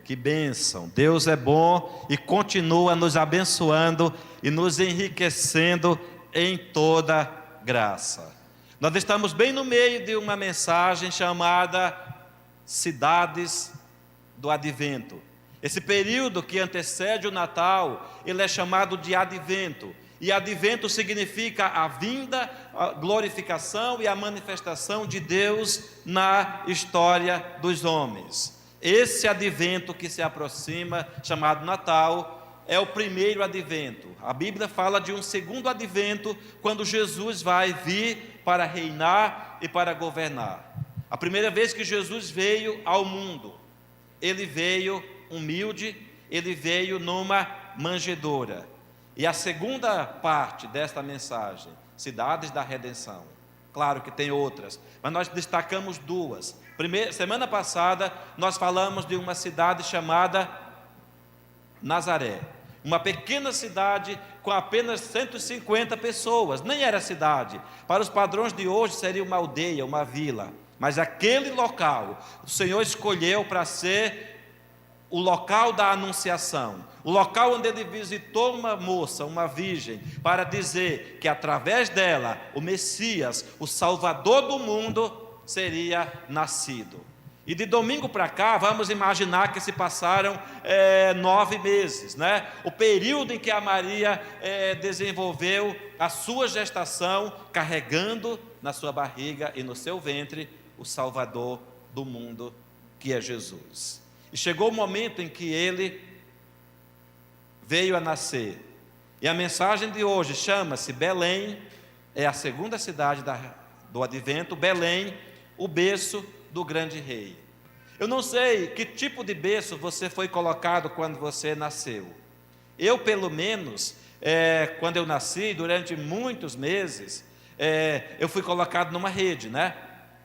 Que bênção! Deus é bom e continua nos abençoando e nos enriquecendo em toda graça. Nós estamos bem no meio de uma mensagem chamada Cidades do Advento. Esse período que antecede o Natal, ele é chamado de Advento. E Advento significa a vinda, a glorificação e a manifestação de Deus na história dos homens. Esse Advento que se aproxima, chamado Natal, é o primeiro Advento. A Bíblia fala de um segundo Advento, quando Jesus vai vir para reinar e para governar. A primeira vez que Jesus veio ao mundo, ele veio humilde, ele veio numa manjedoura. E a segunda parte desta mensagem, Cidades da Redenção. Claro que tem outras, mas nós destacamos duas. Semana passada nós falamos de uma cidade chamada Nazaré. Uma pequena cidade com apenas 150 pessoas, nem era cidade. Para os padrões de hoje seria uma aldeia, uma vila. Mas aquele local, o Senhor escolheu para ser o local da anunciação, o local onde ele visitou uma moça, uma virgem, para dizer que através dela, o Messias, o Salvador do mundo, seria nascido. E de domingo para cá, vamos imaginar que se passaram 9 meses, né? O período em que a Maria desenvolveu a sua gestação, carregando na sua barriga e no seu ventre o Salvador do mundo, que é Jesus. E chegou o momento em que ele veio a nascer. E a mensagem de hoje chama-se Belém, é a segunda cidade do Advento, Belém, o berço do grande rei. Eu não sei que tipo de berço você foi colocado quando você nasceu. Eu, pelo menos, quando eu nasci, durante muitos meses, eu fui colocado numa rede, né?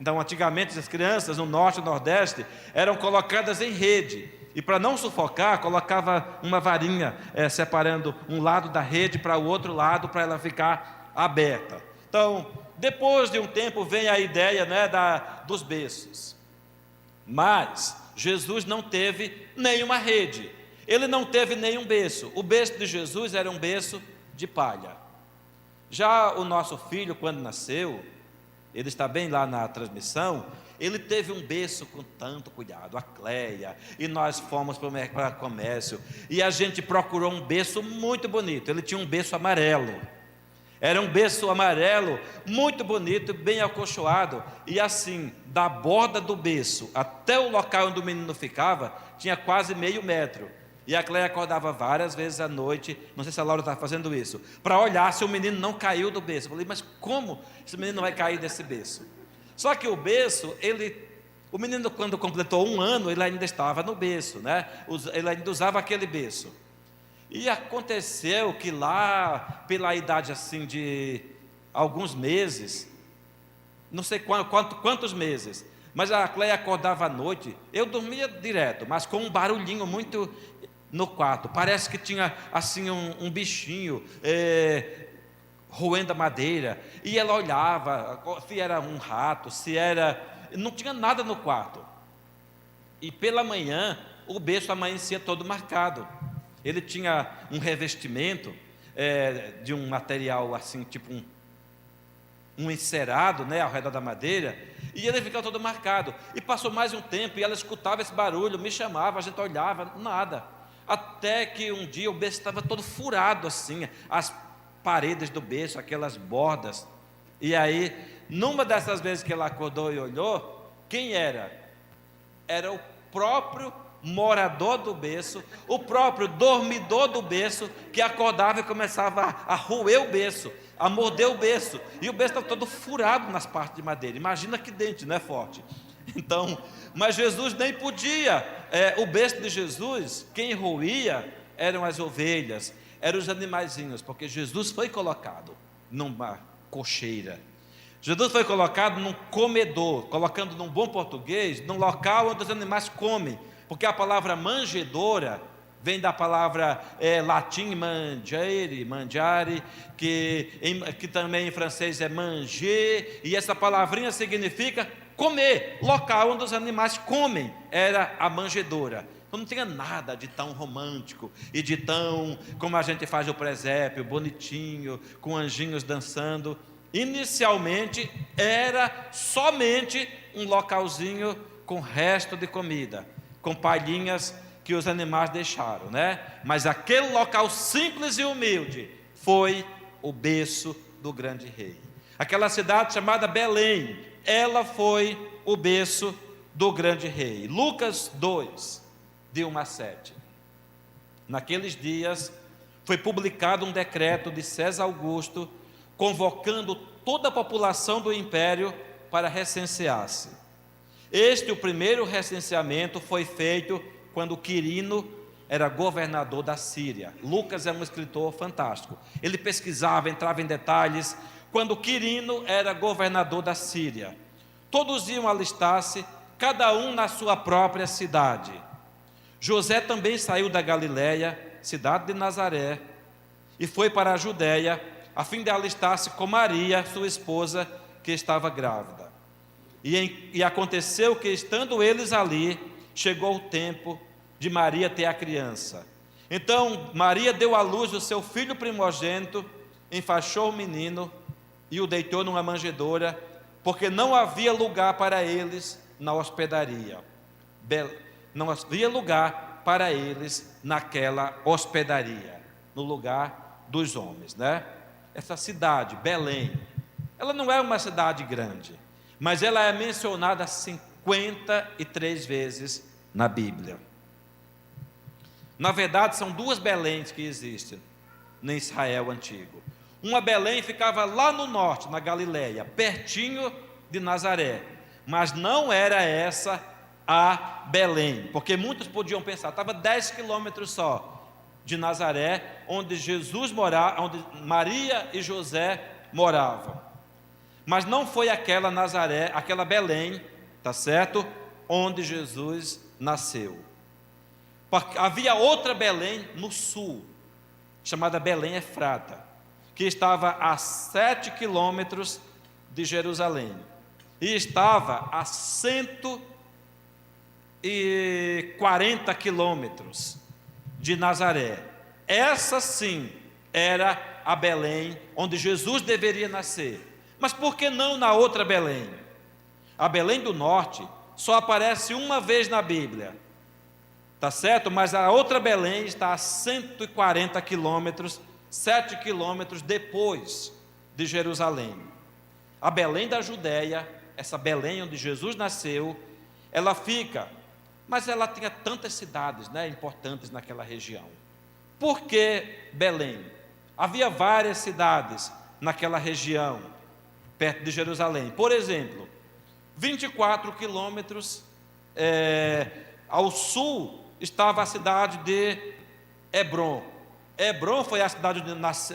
Então, antigamente, as crianças no norte e nordeste eram colocadas em rede. E para não sufocar, colocava uma varinha separando um lado da rede para o outro lado, para ela ficar aberta. Então, depois de um tempo, vem a ideia, né, dos berços. Mas Jesus não teve nenhuma rede. Ele não teve nenhum berço. O berço de Jesus era um berço de palha. Já o nosso filho, quando nasceu, ele está bem lá na transmissão, ele teve um berço com tanto cuidado, a Cleia, e nós fomos para o comércio, e a gente procurou um berço muito bonito. Ele tinha um berço amarelo, era um berço amarelo, muito bonito, bem acolchoado, e assim, da borda do berço até o local onde o menino ficava, tinha quase meio metro. E a Cleia acordava várias vezes à noite, não sei se a Laura está fazendo isso, para olhar se o menino não caiu do berço. Eu falei, mas como esse menino não vai cair desse berço? Só que o berço, o menino quando completou 1 ano, ele ainda estava no berço, né? Ele ainda usava aquele berço. E aconteceu que lá, pela idade assim de alguns meses, não sei quantos meses, mas a Cleia acordava à noite, eu dormia direto, mas com um barulhinho muito no quarto, parece que tinha assim um bichinho roendo a madeira, e ela olhava, se era um rato, não tinha nada no quarto. E pela manhã, o berço amanhecia todo marcado. Ele tinha um revestimento de um material assim, tipo um encerado, né, ao redor da madeira, e ele ficava todo marcado. E passou mais um tempo, e ela escutava esse barulho, me chamava, a gente olhava, nada. Até que um dia o berço estava todo furado assim, as paredes do berço, aquelas bordas. E aí, numa dessas vezes que ela acordou e olhou, quem era? Era o próprio morador do berço, o próprio dormidor do berço, que acordava e começava a roer o berço, a morder o berço, e o berço estava todo furado nas partes de madeira. Imagina que dente, não é forte? Então, mas Jesus nem podia, o berço de Jesus, quem roía eram as ovelhas, eram os animaizinhos, porque Jesus foi colocado numa cocheira. Jesus foi colocado num comedor, colocando num bom português, num local onde os animais comem, porque a palavra manjedoura vem da palavra latim mangiare, que também em francês é manger, e essa palavrinha significa comer, local onde os animais comem, era a manjedoura. Não tinha nada de tão romântico e de tão, como a gente faz o presépio, bonitinho, com anjinhos dançando. Inicialmente era somente um localzinho com resto de comida, com palhinhas que os animais deixaram, né? Mas aquele local simples e humilde foi o berço do grande rei. Aquela cidade chamada Belém, ela foi o berço do grande rei. Lucas 2, de 1 a 7. Naqueles dias foi publicado um decreto de César Augusto, convocando toda a população do império para recensear-se. O primeiro recenseamento foi feito quando Quirino era governador da Síria. Lucas é um escritor fantástico. Ele pesquisava, entrava em detalhes. Quando Quirino era governador da Síria, todos iam alistar-se, cada um na sua própria cidade. José também saiu da Galiléia, cidade de Nazaré, e foi para a Judéia, a fim de alistar-se com Maria, sua esposa, que estava grávida. E aconteceu que, estando eles ali, chegou o tempo de Maria ter a criança. Então Maria deu à luz o seu filho primogênito, enfaixou o menino e o deitou numa manjedoura, porque não havia lugar para eles na hospedaria. Não havia lugar para eles naquela hospedaria, no lugar dos homens, né? Essa cidade, Belém, ela não é uma cidade grande, mas ela é mencionada 53 vezes na Bíblia. Na verdade, são duas Beléns que existem no Israel antigo. Uma Belém ficava lá no norte, na Galiléia, pertinho de Nazaré, mas não era essa a Belém, porque muitos podiam pensar, estava 10 quilômetros só de Nazaré, onde Jesus morava, onde Maria e José moravam. Mas não foi aquela Nazaré, aquela Belém, tá certo? Onde Jesus nasceu. Porque havia outra Belém no sul, chamada Belém Efrata, que estava a 7 quilômetros de Jerusalém, e estava a 140 quilômetros de Nazaré. Essa sim era a Belém onde Jesus deveria nascer. Mas por que não na outra Belém? A Belém do norte só aparece uma vez na Bíblia, tá certo? Mas a outra Belém está a 140 quilômetros, 7 quilômetros depois de Jerusalém. A Belém da Judéia, essa Belém onde Jesus nasceu, ela fica, mas ela tinha tantas cidades, né, importantes naquela região. Por que Belém? Havia várias cidades naquela região, perto de Jerusalém. Por exemplo, 24 quilômetros ao sul estava a cidade de Hebrom. Hebrom foi a cidade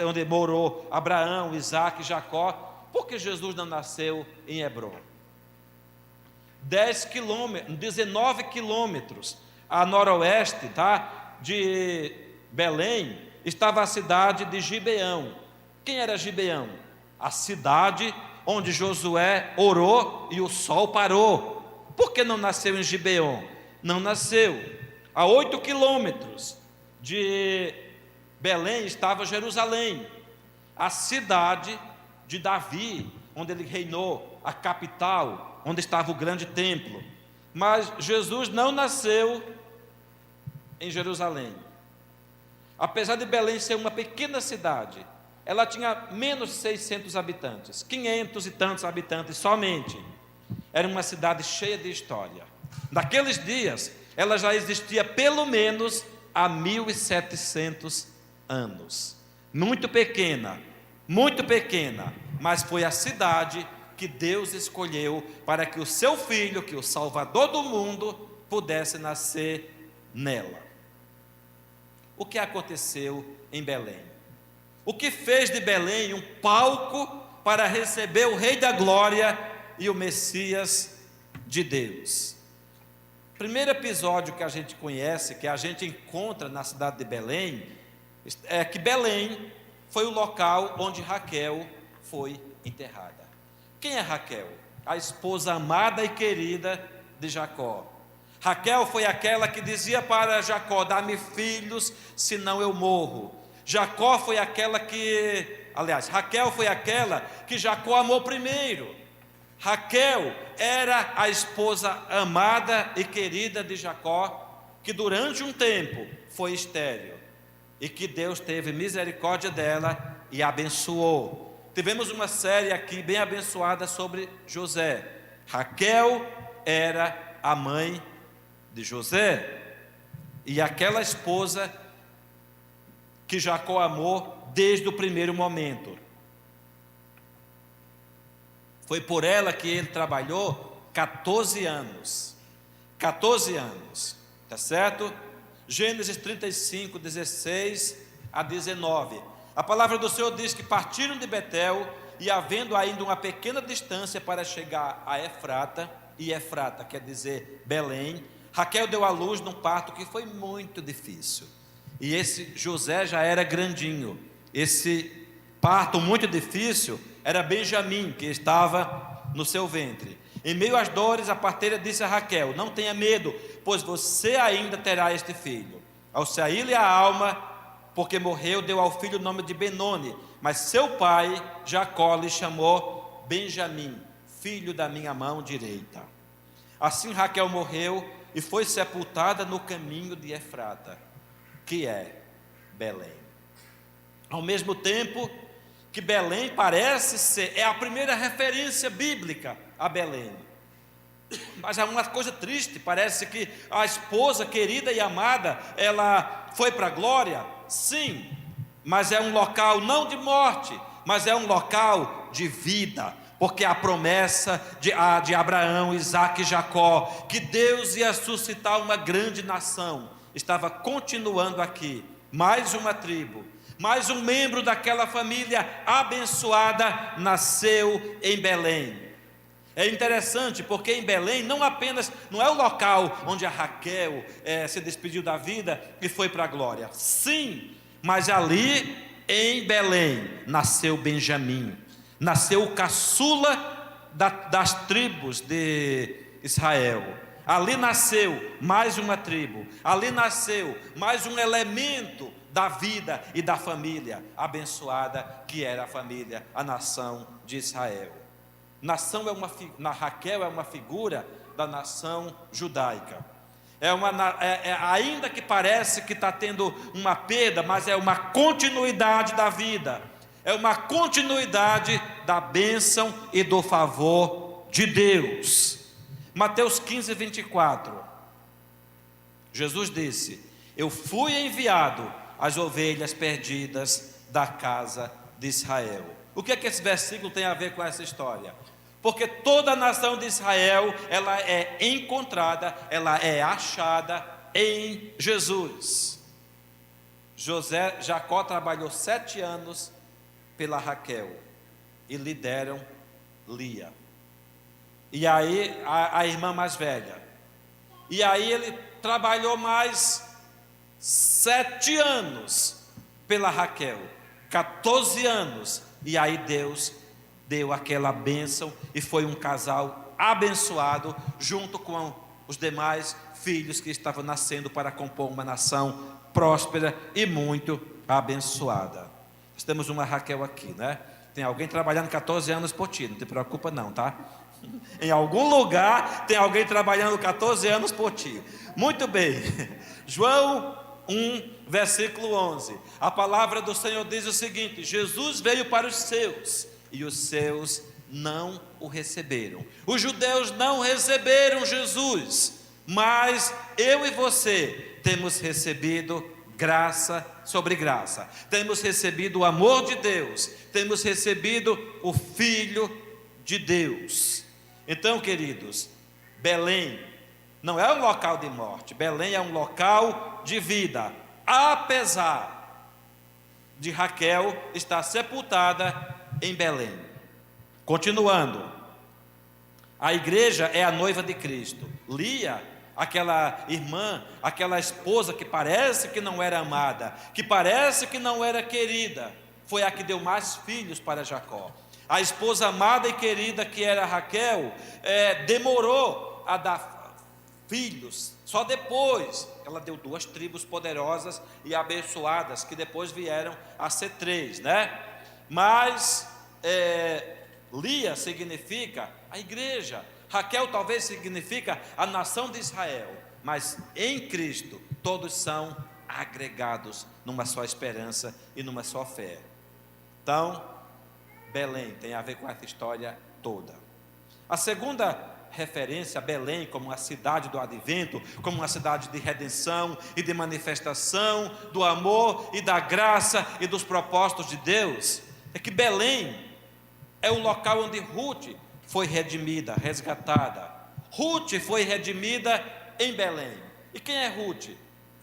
onde morou Abraão, Isaac e Jacó. Por que Jesus não nasceu em Hebrom? 19 quilômetros a noroeste, tá, de Belém, estava a cidade de Gibeão. Quem era Gibeão? A cidade onde Josué orou e o sol parou. Por que não nasceu em Gibeão? Não nasceu. A 8 quilômetros de Belém estava Jerusalém, a cidade de Davi, onde ele reinou, a capital, onde estava o grande templo. Mas Jesus não nasceu em Jerusalém. Apesar de Belém ser uma pequena cidade, ela tinha menos de 600 habitantes, 500 e tantos habitantes somente. Era uma cidade cheia de história. Naqueles dias, ela já existia pelo menos há 1700 anos. Muito pequena, mas foi a cidade que Deus escolheu para que o seu filho, que o Salvador do mundo, pudesse nascer nela. O que aconteceu em Belém? O que fez de Belém um palco para receber o Rei da Glória e o Messias de Deus? O primeiro episódio que a gente conhece, que a gente encontra na cidade de Belém, é que Belém foi o local onde Raquel foi enterrada. Quem é Raquel? A esposa amada e querida de Jacó. Raquel foi aquela que dizia para Jacó: dá-me filhos, senão eu morro. Raquel foi aquela que Jacó amou primeiro. Raquel era a esposa amada e querida de Jacó, que durante um tempo foi estéril, e que Deus teve misericórdia dela e abençoou. Tivemos uma série aqui bem abençoada sobre José. Raquel era a mãe de José, e aquela esposa que Jacó amou desde o primeiro momento. Foi por ela que ele trabalhou 14 anos. 14 anos, tá certo? Gênesis 35, 16 a 19. A palavra do Senhor diz que partiram de Betel, e havendo ainda uma pequena distância para chegar a Efrata, e Efrata quer dizer Belém, Raquel deu à luz num parto que foi muito difícil. E esse José já era grandinho. Esse parto muito difícil era Benjamim, que estava no seu ventre. Em meio às dores, a parteira disse a Raquel: não tenha medo, pois você ainda terá este filho. Ao sair-lhe a alma, porque morreu, deu ao filho o nome de Benoni, mas seu pai, Jacó, lhe chamou Benjamim, filho da minha mão direita. Assim Raquel morreu e foi sepultada no caminho de Efrata, que é Belém. Ao mesmo tempo que Belém parece ser, é a primeira referência bíblica a Belém. Mas é uma coisa triste, parece que a esposa querida e amada, ela foi para a glória, sim, mas é um local não de morte, mas é um local de vida, porque a promessa de Abraão, Isaque e Jacó, que Deus ia suscitar uma grande nação, estava continuando aqui. Mais uma tribo, mais um membro daquela família abençoada nasceu em Belém. É interessante porque em Belém não é o local onde a Raquel se despediu da vida e foi para a glória, sim, mas ali em Belém nasceu Benjamim, nasceu o caçula das tribos de Israel. Ali nasceu mais uma tribo, ali nasceu mais um elemento da vida e da família abençoada, que era a família, a nação de Israel. Raquel é uma figura da nação judaica. Ainda que parece que está tendo uma perda, mas é uma continuidade da vida, é uma continuidade da bênção e do favor de Deus. Mateus 15, 24, Jesus disse: eu fui enviado às ovelhas perdidas da casa de Israel. O que é que esse versículo tem a ver com essa história? Porque toda a nação de Israel, ela é encontrada, ela é achada em Jesus. Jacó trabalhou 7 anos pela Raquel e lhe deram Lia. E aí a irmã mais velha. E aí ele trabalhou mais 7 anos pela Raquel, 14 anos, e aí Deus deu aquela bênção, e foi um casal abençoado, junto com os demais filhos que estavam nascendo para compor uma nação próspera e muito abençoada. Nós temos uma Raquel aqui, né? Tem alguém trabalhando 14 anos por ti, não te preocupa não, tá? Em algum lugar tem alguém trabalhando 14 anos por ti. Muito bem. João 1, versículo 11. A palavra do Senhor diz o seguinte: Jesus veio para os seus, e os seus não o receberam. Os judeus não receberam Jesus, mas eu e você temos recebido graça sobre graça. Temos recebido o amor de Deus, temos recebido o Filho de Deus. Então, queridos, Belém não é um local de morte, Belém é um local de vida, apesar de Raquel estar sepultada em Belém. Continuando, a igreja é a noiva de Cristo. Lia, aquela irmã, aquela esposa que parece que não era amada, que parece que não era querida, foi a que deu mais filhos para Jacó. A esposa amada e querida que era Raquel, demorou a dar filhos. Só depois ela deu 2 tribos poderosas e abençoadas, que depois vieram a ser 3, né? Mas Lia significa a igreja, Raquel talvez significa a nação de Israel, mas em Cristo todos são agregados numa só esperança e numa só fé. Então, Belém tem a ver com essa história toda. A segunda referência a Belém como uma cidade do advento, como uma cidade de redenção e de manifestação do amor e da graça e dos propósitos de Deus, é que Belém é o local onde Ruth foi redimida, resgatada. Ruth foi redimida em Belém. E quem é Ruth?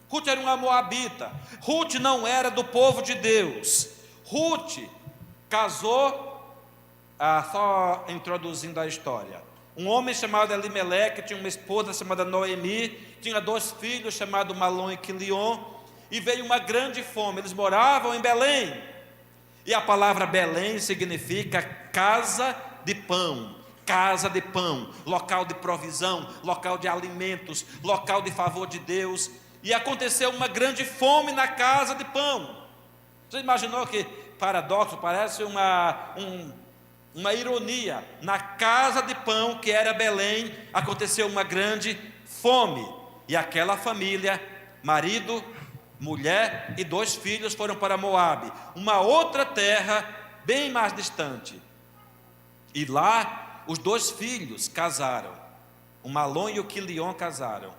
Ruth era uma moabita. Ruth não era do povo de Deus. Ruth casou, só introduzindo a história, um homem chamado Elimeleque tinha uma esposa chamada Noemi, tinha 2 filhos chamados Malom e Quilion, e veio uma grande fome. Eles moravam em Belém, e a palavra Belém significa casa de pão, local de provisão, local de alimentos, local de favor de Deus. E aconteceu uma grande fome na casa de pão. Você imaginou que paradoxo? Parece uma ironia. Na casa de pão, que era Belém, aconteceu uma grande fome, e aquela família, marido, mulher e 2 filhos, foram para Moabe, uma outra terra bem mais distante. E lá os 2 filhos casaram, o Malom e o Quilion casaram.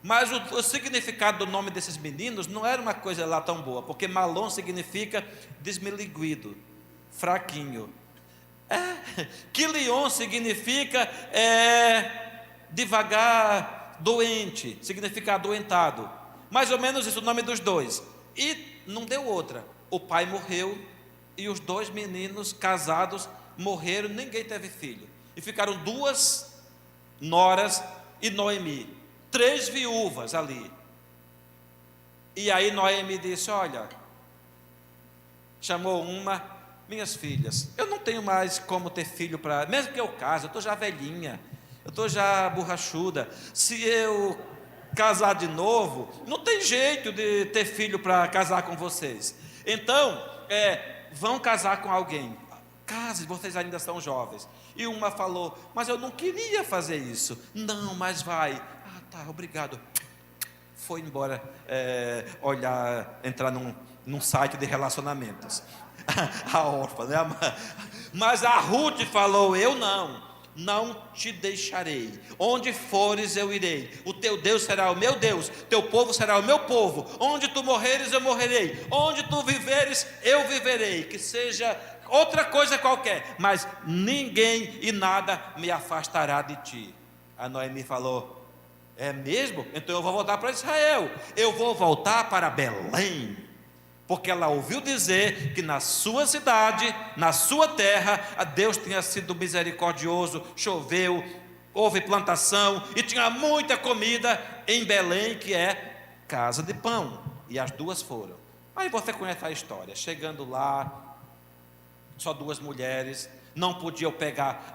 Mas o significado do nome desses meninos não era uma coisa lá tão boa, porque Malom significa desmiliguido, fraquinho. Quilion significa devagar, doente, significa adoentado. Mais ou menos isso, o nome dos 2. E não deu outra. O pai morreu e os 2 meninos casados morreram, ninguém teve filho. E ficaram 2 noras e Noemi, 3 viúvas ali. E aí Noemi disse: olha, chamou uma: minhas filhas, eu não tenho mais como ter filho para, mesmo que eu case, eu estou já velhinha, eu estou já borrachuda, se eu casar de novo, não tem jeito de ter filho para casar com vocês. Então, vão casar com alguém, case, vocês ainda são jovens. E uma falou: mas eu não queria fazer isso. Não, mas vai. Tá, obrigado. Foi embora entrar num site de relacionamentos. A órfã, né? Mas a Ruth falou: eu não te deixarei. Onde fores eu irei. O teu Deus será o meu Deus, teu povo será o meu povo. Onde tu morreres eu morrerei, onde tu viveres eu viverei. Que seja outra coisa qualquer, mas ninguém e nada me afastará de ti. A Noemi falou: é mesmo? Então eu vou voltar para Israel, eu vou voltar para Belém. Porque ela ouviu dizer que na sua cidade, na sua terra, a Deus tinha sido misericordioso, choveu, houve plantação e tinha muita comida em Belém, que é casa de pão. E as 2 foram. Aí você conhece a história. Chegando lá, só 2 mulheres, não podiam pegar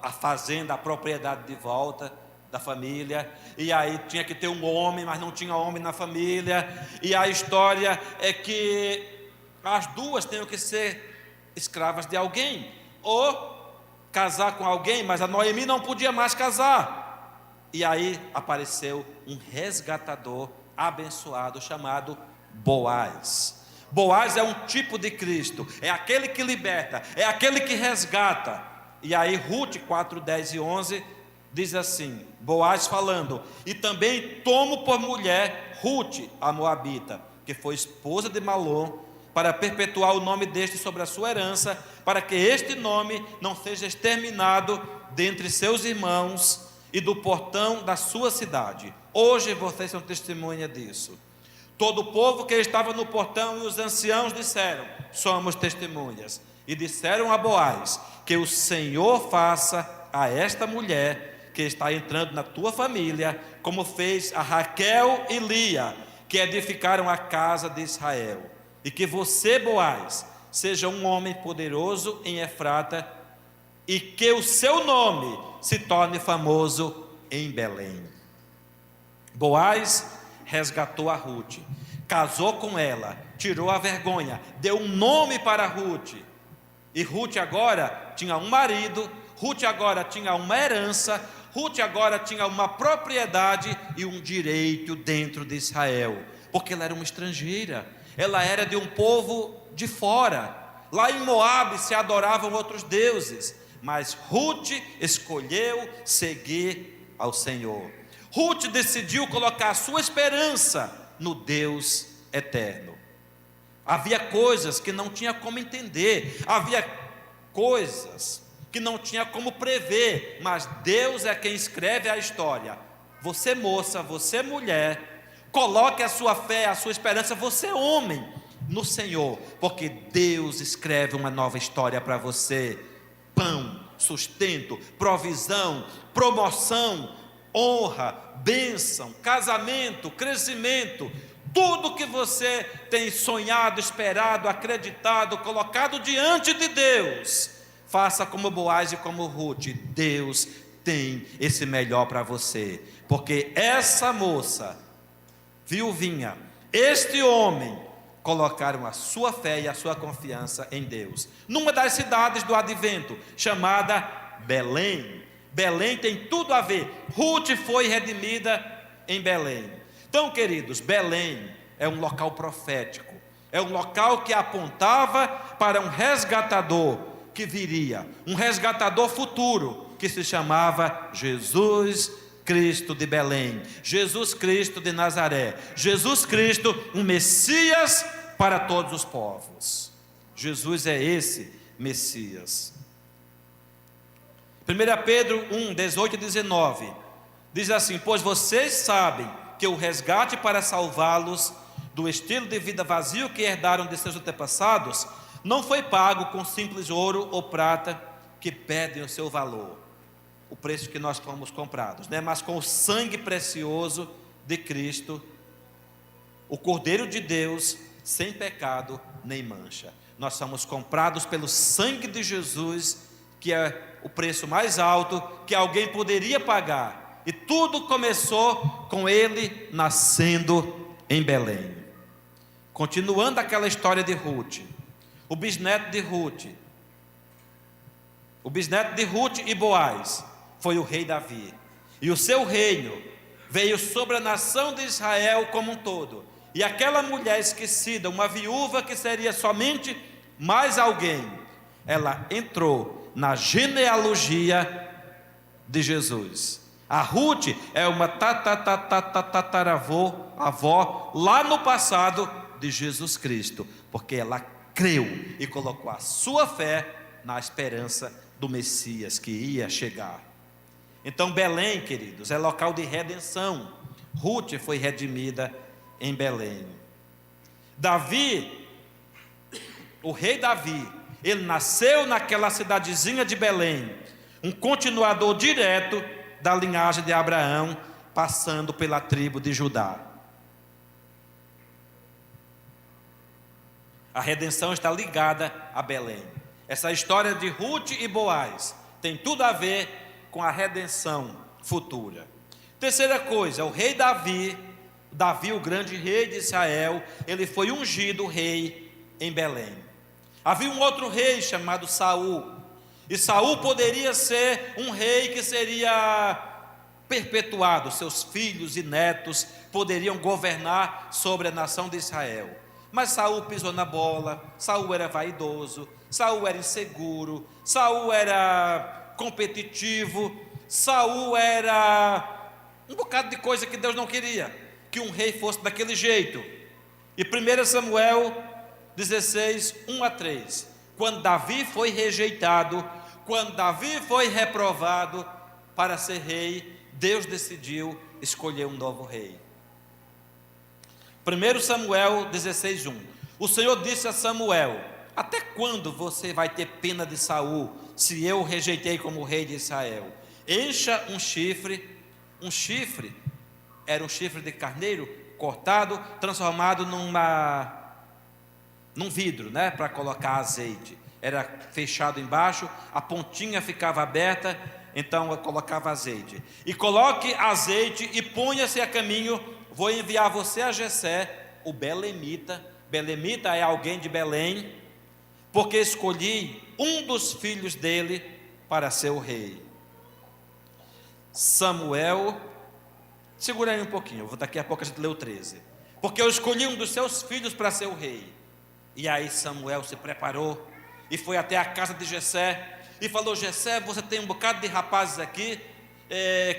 a fazenda, a propriedade de volta da família, e aí tinha que ter um homem, mas não tinha homem na família. E a história é que as 2 tinham que ser escravas de alguém, ou casar com alguém, mas a Noemi não podia mais casar. E aí apareceu um resgatador abençoado chamado Boaz. Boaz é um tipo de Cristo, é aquele que liberta, é aquele que resgata. E aí Ruth 4, 10 e 11 diz assim, Boaz falando: e também tomo por mulher Ruth, a moabita, que foi esposa de Malom, para perpetuar o nome deste sobre a sua herança, para que este nome não seja exterminado dentre seus irmãos e do portão da sua cidade. Hoje vocês são testemunha disso. Todo o povo que estava no portão e os anciãos disseram: somos testemunhas. E disseram a Boaz: que o Senhor faça a esta mulher que está entrando na tua família, como fez a Raquel e Lia, que edificaram a casa de Israel. E que você, Boaz, seja um homem poderoso em Efrata, e que o seu nome se torne famoso em Belém. Boaz resgatou a Ruth, casou com ela, tirou a vergonha, deu um nome para Ruth. E Ruth agora tinha um marido, Ruth agora tinha uma herança, Ruth agora tinha uma propriedade e um direito dentro de Israel, porque ela era uma estrangeira, ela era de um povo de fora. Lá em Moabe se adoravam outros deuses, mas Ruth escolheu seguir ao Senhor. Ruth decidiu colocar a sua esperança no Deus eterno. Havia coisas que não tinha como entender, havia coisas que não tinha como prever, mas Deus é quem escreve a história. Você moça, você mulher, coloque a sua fé, a sua esperança, você homem, no Senhor, porque Deus escreve uma nova história para você. Pão, sustento, provisão, promoção, honra, bênção, casamento, crescimento, tudo que você tem sonhado, esperado, acreditado, colocado diante de Deus, faça como Boaz e como Ruth. Deus tem esse melhor para você, porque essa moça viuvinha, este homem, colocaram a sua fé e a sua confiança em Deus, numa das cidades do advento, chamada Belém. Belém tem tudo a ver, Ruth foi redimida em Belém. Então, queridos, Belém é um local profético, é um local que apontava para um resgatador que viria, um resgatador futuro, que se chamava Jesus Cristo de Belém, Jesus Cristo de Nazaré, Jesus Cristo, um Messias para todos os povos. Jesus é esse Messias. 1 Pedro 1, 18 e 19, diz assim: pois vocês sabem que o resgate para salvá-los do estilo de vida vazio que herdaram de seus antepassados, não foi pago com simples ouro ou prata que perdem o seu valor, o preço que nós fomos comprados, né? Mas com o sangue precioso de Cristo, o Cordeiro de Deus, sem pecado nem mancha. Nós somos comprados pelo sangue de Jesus, que é o preço mais alto que alguém poderia pagar. E tudo começou com ele nascendo em Belém. Continuando aquela história de Ruth, o bisneto de Ruth e Boaz foi o rei Davi, e o seu reino veio sobre a nação de Israel como um todo. E aquela mulher esquecida, uma viúva que seria somente mais alguém, ela entrou na genealogia de Jesus. A Ruth é uma tataravó lá no passado de Jesus Cristo, porque ela creu e colocou a sua fé na esperança do Messias que ia chegar. Então Belém, queridos, é local de redenção. Ruth foi redimida em Belém. Davi, o rei Davi, ele nasceu naquela cidadezinha de Belém, um continuador direto da linhagem de Abraão, passando pela tribo de Judá. A redenção está ligada a Belém. Essa história de Ruth e Boaz tem tudo a ver com a redenção futura. Terceira coisa, o rei Davi, o grande rei de Israel, ele foi ungido rei em Belém. Havia um outro rei chamado Saul, e Saul poderia ser um rei que seria perpetuado, seus filhos e netos poderiam governar sobre a nação de Israel. Mas Saul pisou na bola, Saul era vaidoso, Saul era inseguro, Saul era competitivo, Saul era um bocado de coisa que Deus não queria, que um rei fosse daquele jeito. E 1 Samuel 16, 1 a 3, quando Davi foi rejeitado, quando Davi foi reprovado para ser rei, Deus decidiu escolher um novo rei. 1 Samuel 16, 1, o Senhor disse a Samuel: até quando você vai ter pena de Saul, se eu o rejeitei como rei de Israel? Encha um chifre era um chifre de carneiro cortado, transformado num vidro, né, para colocar azeite. Era fechado embaixo, a pontinha ficava aberta, Então eu colocava azeite. E coloque azeite e ponha-se a caminho. Vou enviar você a Jessé, o belemita. Belemita é alguém de Belém, porque escolhi um dos filhos dele para ser o rei. Samuel, segura aí um pouquinho, daqui a pouco a gente lê o 13. Porque eu escolhi um dos seus filhos para ser o rei. E aí Samuel se preparou e foi até a casa de Jessé e falou: Jessé, você tem um bocado de rapazes aqui,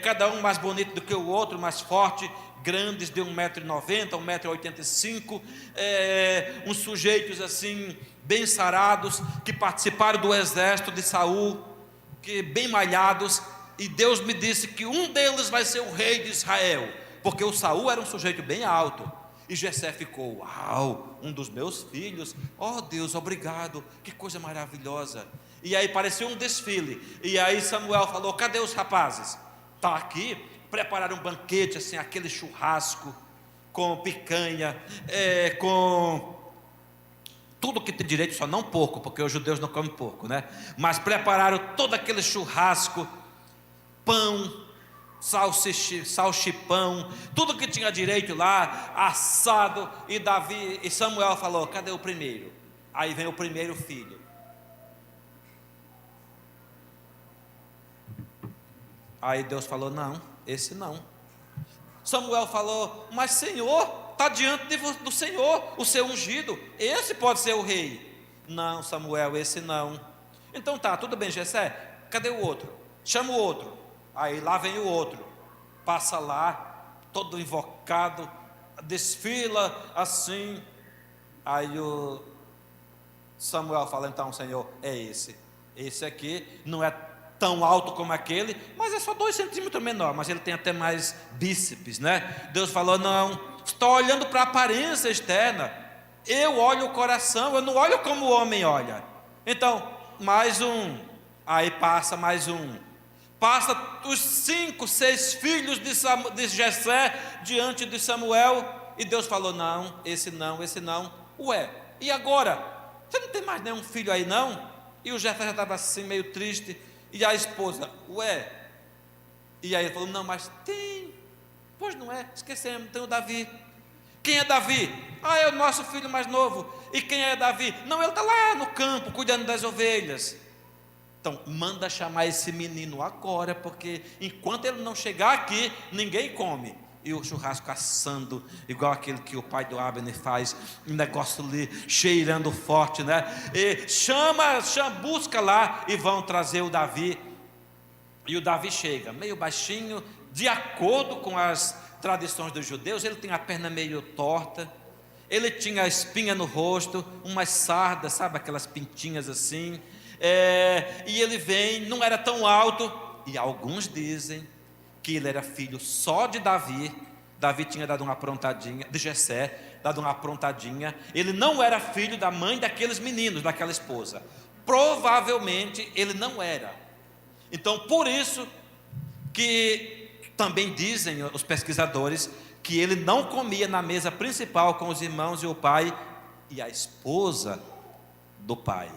cada um mais bonito do que o outro, mais forte, grandes de 1,90 m, 1,85 m, uns sujeitos assim, bem sarados, que participaram do exército de Saul, que bem malhados, e Deus me disse que um deles vai ser o rei de Israel, porque o Saul era um sujeito bem alto. E Jessé ficou: uau, um dos meus filhos, oh Deus, obrigado, que coisa maravilhosa. E aí parecia um desfile, e aí Samuel falou: cadê os rapazes? Está aqui. Prepararam um banquete, assim, aquele churrasco, com picanha, com tudo que tem direito, só não porco, porque os judeus não comem porco, né? Mas prepararam todo aquele churrasco, pão, salchipão, tudo que tinha direito lá, assado. E Samuel falou: cadê o primeiro? Aí vem o primeiro filho. Aí Deus falou: não, esse não. Samuel falou: mas Senhor, está diante do Senhor, o seu ungido, esse pode ser o rei. Não, Samuel, esse não. Então tá, tudo bem, Jessé, cadê o outro? Chama o outro. Aí lá vem o outro, passa lá, todo invocado, desfila assim. Aí o Samuel fala: então, Senhor, é esse aqui não é tão alto como aquele, mas é só 2 centímetros menor, mas ele tem até mais bíceps, né? Deus falou: não, estou olhando para a aparência externa, eu olho o coração, eu não olho como o homem olha. Então, mais um. Aí passa mais um, passa os 5, 6 filhos de Jessé diante de Samuel, e Deus falou: não, esse não, esse não. Ué, e agora? Você não tem mais nenhum filho aí não? E o Jessé já estava assim meio triste. E a esposa: ué? E aí ele falou: não, mas tem. Pois não é, esquecemos, tem o Davi. Quem é Davi? É o nosso filho mais novo. E quem é Davi? Não, ele está lá no campo, cuidando das ovelhas. Então, manda chamar esse menino agora, porque enquanto ele não chegar aqui, ninguém come. E o churrasco assando, igual aquele que o pai do Abner faz, um negócio ali, cheirando forte, né? E busca lá, e vão trazer o Davi. E o Davi chega, meio baixinho, de acordo com as tradições dos judeus. Ele tem a perna meio torta, ele tinha espinha no rosto, umas sardas, sabe, aquelas pintinhas assim. E ele vem, não era tão alto, e alguns dizem que ele era filho só de Davi. Davi tinha dado uma aprontadinha, de Jessé, dado uma aprontadinha. Ele não era filho da mãe daqueles meninos, daquela esposa. Provavelmente ele não era. Então, por isso que também dizem os pesquisadores que ele não comia na mesa principal com os irmãos e o pai e a esposa do pai,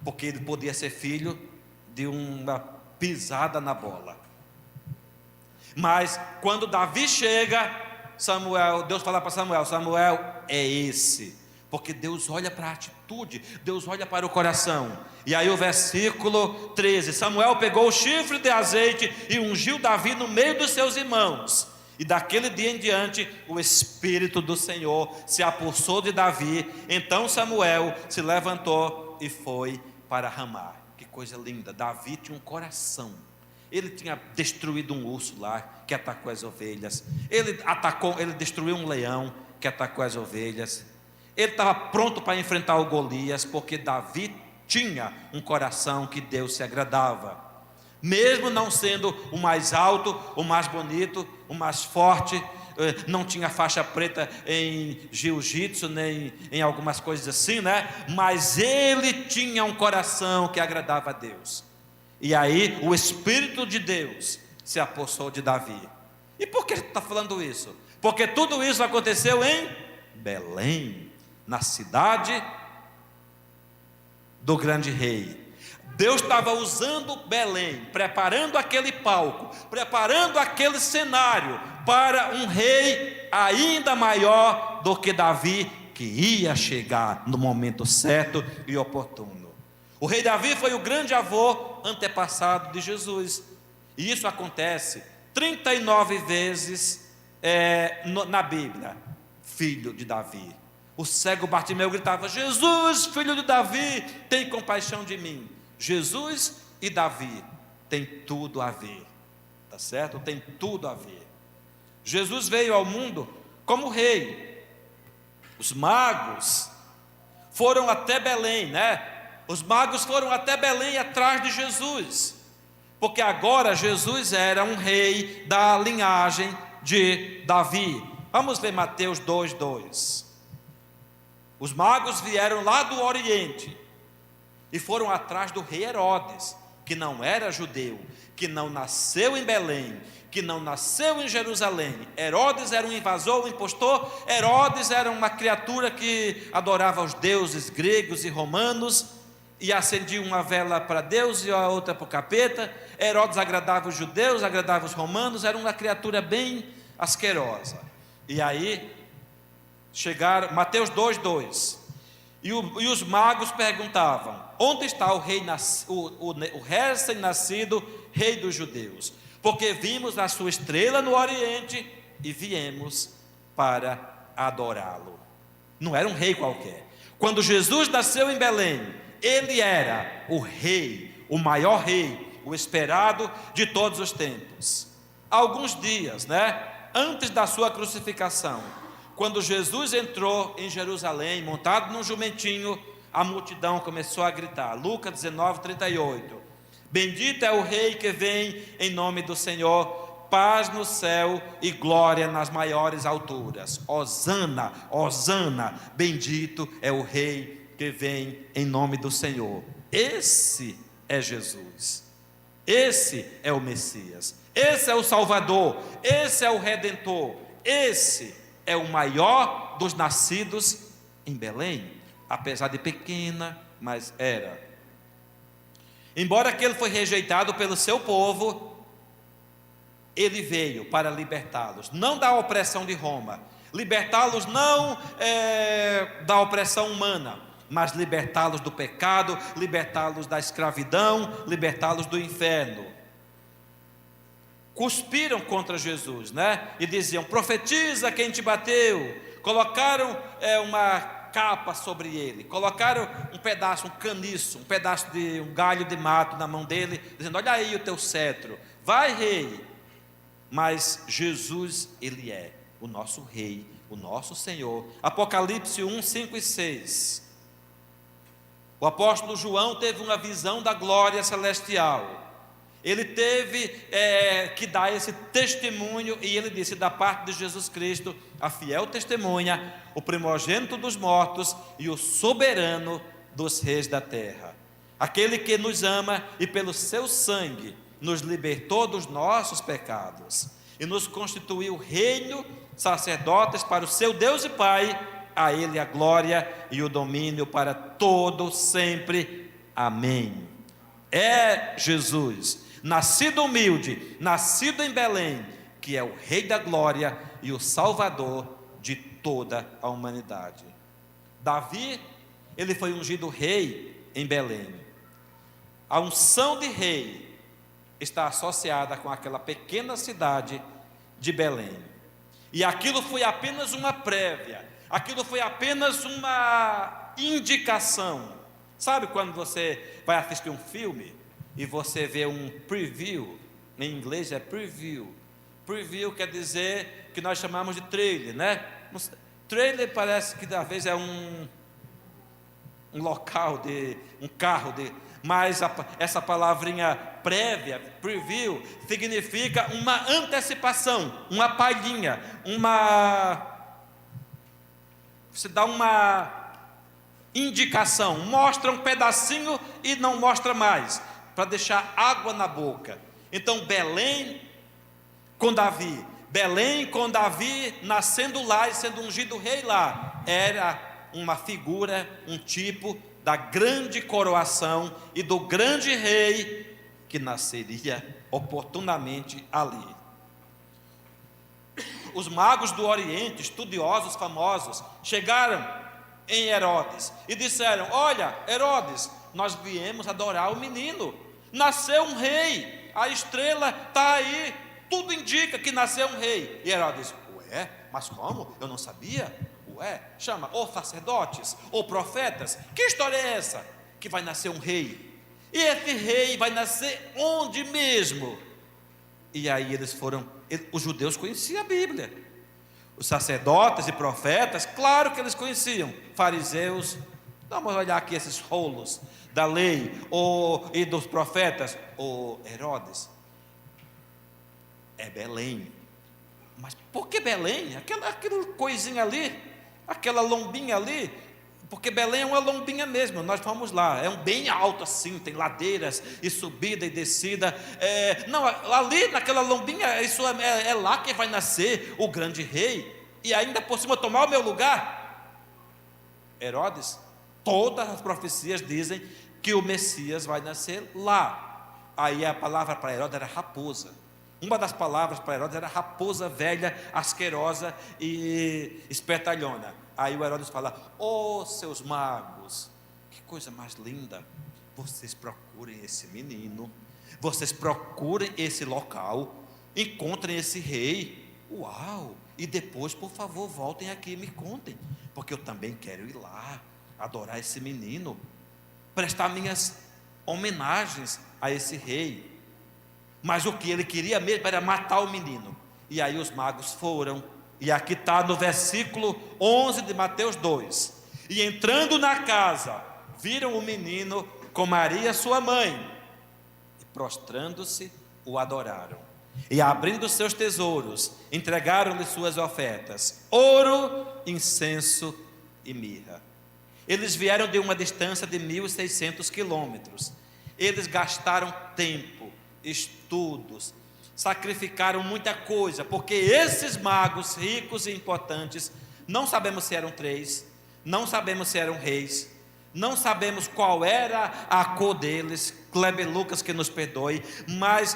porque ele podia ser filho de uma pisada na bola. Mas quando Davi chega, Deus fala para Samuel: Samuel, é esse. Porque Deus olha para a atitude, Deus olha para o coração. E aí o versículo 13: Samuel pegou o chifre de azeite e ungiu Davi no meio dos seus irmãos. E daquele dia em diante, o Espírito do Senhor se apossou de Davi. Então Samuel se levantou e foi para Ramá. Que coisa linda, Davi tinha um coração. Ele tinha destruído um urso lá, que atacou as ovelhas. Ele destruiu um leão, que atacou as ovelhas. Ele estava pronto para enfrentar o Golias, porque Davi tinha um coração que Deus se agradava. Mesmo não sendo o mais alto, o mais bonito, o mais forte, não tinha faixa preta em jiu-jitsu, nem em algumas coisas assim, né? Mas ele tinha um coração que agradava a Deus. E aí o Espírito de Deus se apossou de Davi. E por que está falando isso? Porque tudo isso aconteceu em Belém, na cidade do grande rei. Deus estava usando Belém, preparando aquele palco, preparando aquele cenário para um rei ainda maior do que Davi, que ia chegar no momento certo e oportuno. O rei Davi foi o grande avô antepassado de Jesus, e isso acontece 39 vezes na Bíblia. Filho de Davi. O cego Bartimeu gritava: Jesus, filho de Davi, tem compaixão de mim. Jesus e Davi tem tudo a ver, tá certo? Tem tudo a ver. Jesus veio ao mundo como rei. Os magos foram até Belém, né? Os magos foram até Belém atrás de Jesus, porque agora Jesus era um rei da linhagem de Davi. Vamos ler Mateus 2:2. Os magos vieram lá do Oriente e foram atrás do rei Herodes, que não era judeu, que não nasceu em Belém, que não nasceu em Jerusalém. Herodes era um invasor, um impostor. Herodes era uma criatura que adorava os deuses gregos e romanos e acendia uma vela para Deus e a outra para o capeta. Herodes agradava os judeus, agradava os romanos, era uma criatura bem asquerosa. E aí chegaram, Mateus 2:2, e os magos perguntavam: onde está o rei, o recém-nascido rei dos judeus? Porque vimos a sua estrela no Oriente e viemos para adorá-lo. Não era um rei qualquer. Quando Jesus nasceu em Belém, ele era o rei, o maior rei, o esperado de todos os tempos. Alguns dias, antes da sua crucificação, quando Jesus entrou em Jerusalém, montado num jumentinho, a multidão começou a gritar. Lucas 19:38. Bendito é o rei que vem em nome do Senhor, paz no céu e glória nas maiores alturas. Hosana, hosana, bendito é o rei que vem em nome do Senhor. Esse é Jesus. Esse é o Messias. Esse é o Salvador. Esse é o Redentor. Esse é o maior dos nascidos em Belém, apesar de pequena, mas era. Embora que ele foi rejeitado pelo seu povo, ele veio para libertá-los, não da opressão de Roma, libertá-los não da opressão humana, mas libertá-los do pecado, libertá-los da escravidão, libertá-los do inferno. Cuspiram contra Jesus, e diziam: profetiza quem te bateu. Colocaram uma capa sobre ele, colocaram um pedaço, um caniço, um pedaço de um galho de mato na mão dele, dizendo: olha aí o teu cetro, vai rei. Mas Jesus, ele é o nosso rei, o nosso Senhor. Apocalipse 1, 5 e 6. O apóstolo João teve uma visão da glória celestial. Ele teve que dar esse testemunho, e ele disse: da parte de Jesus Cristo, a fiel testemunha, o primogênito dos mortos e o soberano dos reis da terra, aquele que nos ama e pelo seu sangue nos libertou dos nossos pecados e nos constituiu reino, sacerdotes para o seu Deus e Pai. A ele a glória e o domínio para todo sempre. Amém. É Jesus, nascido humilde, nascido em Belém, que é o Rei da glória e o Salvador de toda a humanidade. Davi, ele foi ungido rei em Belém. A unção de rei está associada com aquela pequena cidade de Belém. E aquilo foi apenas uma prévia, aquilo foi apenas uma indicação. Sabe quando você vai assistir um filme e você vê um preview? Em inglês é preview. Preview quer dizer que nós chamamos de trailer, Trailer parece que às vezes é um local de um carro mas essa palavrinha prévia, preview, significa uma antecipação, uma palhinha, você dá uma indicação, mostra um pedacinho e não mostra mais, para deixar água na boca. Então Belém com Davi, nascendo lá e sendo ungido rei lá, era uma figura, um tipo da grande coroação e do grande rei que nasceria oportunamente ali. Os magos do Oriente, estudiosos famosos, chegaram em Herodes e disseram: olha, Herodes, nós viemos adorar o menino, nasceu um rei, a estrela está aí, tudo indica que nasceu um rei. E Herodes: ué, mas como? Eu não sabia. Ué, chama ou sacerdotes ou profetas, que história é essa? Que vai nascer um rei, e esse rei vai nascer onde mesmo? E aí os judeus conheciam a Bíblia, os sacerdotes e profetas, claro que eles conheciam. Fariseus, vamos olhar aqui esses rolos da lei e dos profetas. Herodes, é Belém. Mas por que Belém? Aquela coisinha ali, aquela lombinha ali, porque Belém é uma lombinha mesmo. Nós vamos lá, é um bem alto assim, tem ladeiras e subida e descida. Não, ali naquela lombinha, isso é lá que vai nascer o grande rei, e ainda por cima tomar o meu lugar. Herodes, todas as profecias dizem que o Messias vai nascer lá. Aí a palavra para Herodes era raposa. Uma das palavras para Herodes era raposa velha, asquerosa e espertalhona. Aí o Herodes fala: seus magos, que coisa mais linda, vocês procurem esse menino, vocês procurem esse local, encontrem esse rei. Uau! E depois, por favor, voltem aqui e me contem, porque eu também quero ir lá, adorar esse menino, prestar minhas homenagens a esse rei. Mas o que ele queria mesmo era matar o menino. E aí os magos foram, e aqui está no versículo 11 de Mateus 2: e entrando na casa, viram o menino com Maria sua mãe, e prostrando-se, o adoraram. E abrindo seus tesouros, entregaram-lhe suas ofertas: ouro, incenso e mirra. Eles vieram de uma distância de 1.600 quilômetros. Eles gastaram tempo, estudos, sacrificaram muita coisa, porque esses magos ricos e importantes, não sabemos se eram 3, não sabemos se eram reis, não sabemos qual era a cor deles, Kleber Lucas que nos perdoe, mas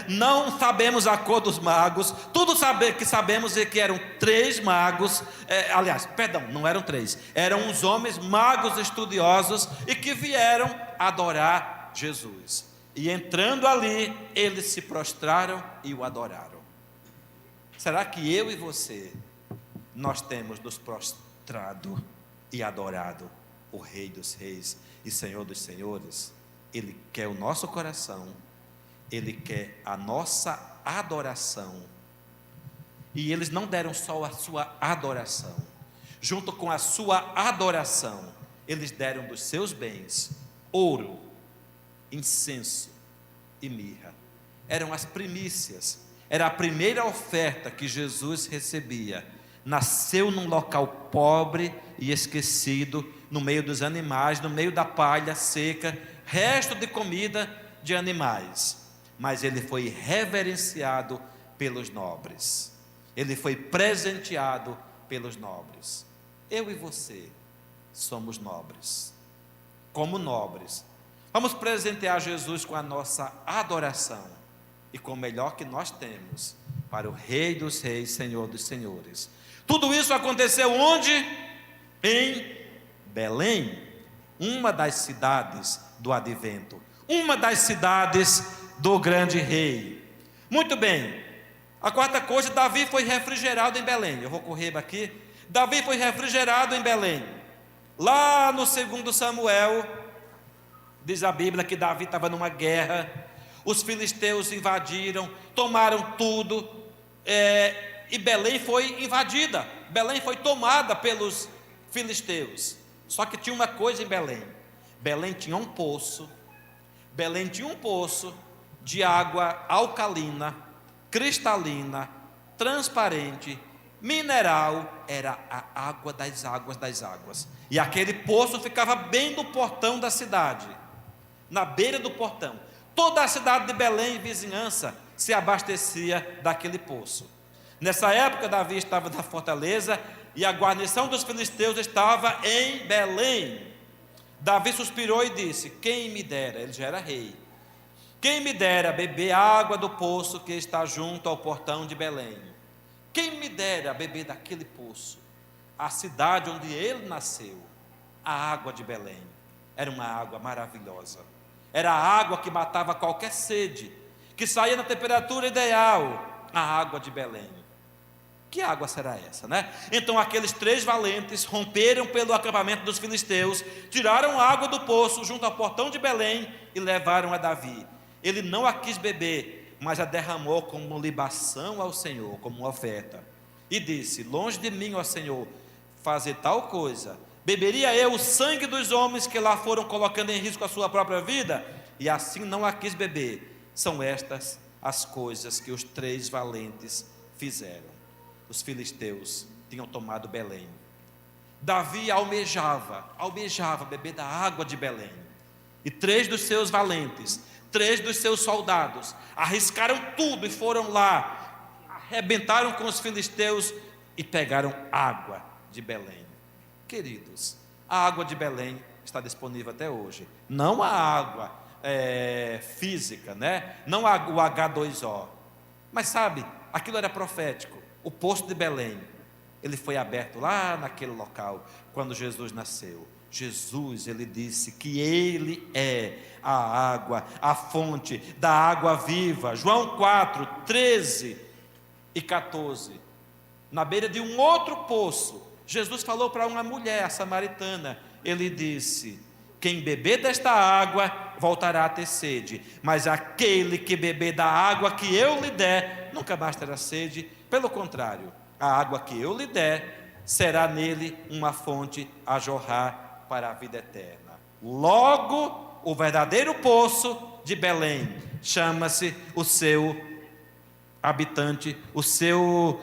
não sabemos a cor dos magos. Tudo que sabemos é que eram 3 magos, aliás, perdão, não eram 3, eram uns homens magos estudiosos e que vieram adorar Jesus. E entrando ali, eles se prostraram e o adoraram. Será que eu e você, nós temos nos prostrado e adorado o Rei dos Reis e Senhor dos Senhores? Ele quer o nosso coração, Ele quer a nossa adoração. E eles não deram só a sua adoração, junto com a sua adoração, eles deram dos seus bens, ouro, incenso e mirra. Eram as primícias, era a primeira oferta que Jesus recebia. Nasceu num local pobre e esquecido, no meio dos animais, no meio da palha seca, resto de comida de animais, mas ele foi reverenciado pelos nobres, ele foi presenteado pelos nobres. Eu e você somos nobres. Como nobres, vamos presentear Jesus com a nossa adoração e com o melhor que nós temos para o Rei dos Reis, Senhor dos Senhores. Tudo isso aconteceu onde? Em Belém, uma das cidades do advento, uma das cidades do grande rei. Muito bem, a quarta coisa: Davi foi refrigerado em Belém. Eu vou correr aqui. Davi foi refrigerado em Belém. Lá no 2 Samuel, diz a Bíblia que Davi estava numa guerra, os filisteus invadiram, tomaram tudo, e Belém foi invadida, Belém foi tomada pelos filisteus. Só que tinha uma coisa em Belém: Belém tinha um poço, Belém tinha um poço de água alcalina, cristalina, transparente, mineral, era a água das águas das águas. E aquele poço ficava bem no portão da cidade, na beira do portão. Toda a cidade de Belém e vizinhança se abastecia daquele poço. Nessa época, Davi estava na fortaleza e a guarnição dos filisteus estava em Belém. Davi suspirou e disse: quem me dera, ele já era rei, quem me dera beber água do poço que está junto ao portão de Belém. Quem me dera beber daquele poço, a cidade onde ele nasceu. A água de Belém era uma água maravilhosa, era a água que matava qualquer sede, que saía na temperatura ideal. A água de Belém. Que água será essa, né? Então aqueles 3 valentes romperam pelo acampamento dos filisteus, tiraram a água do poço junto ao portão de Belém e levaram a Davi. Ele não a quis beber, mas a derramou como libação ao Senhor, como uma oferta. E disse: longe de mim, ó Senhor, fazer tal coisa. Beberia eu o sangue dos homens que lá foram colocando em risco a sua própria vida? E assim não a quis beber. São estas as coisas que os 3 valentes fizeram. Os filisteus tinham tomado Belém. Davi almejava beber da água de Belém. E 3 dos seus valentes, 3 dos seus soldados, arriscaram tudo e foram lá, arrebentaram com os filisteus e pegaram água de Belém. Queridos, a água de Belém está disponível até hoje. Não a água física, né? Não o H2O. Mas sabe, aquilo era profético. O poço de Belém, ele foi aberto lá naquele local, quando Jesus nasceu. Jesus, ele disse que ele é a água, a fonte da água viva. João 4, 13 e 14. Na beira de um outro poço, Jesus falou para uma mulher, a samaritana. Ele disse: quem beber desta água voltará a ter sede, mas aquele que beber da água que eu lhe der, nunca mais terá sede. Pelo contrário, a água que eu lhe der será nele uma fonte a jorrar para a vida eterna. Logo, o verdadeiro poço de Belém chama-se o seu habitante, o seu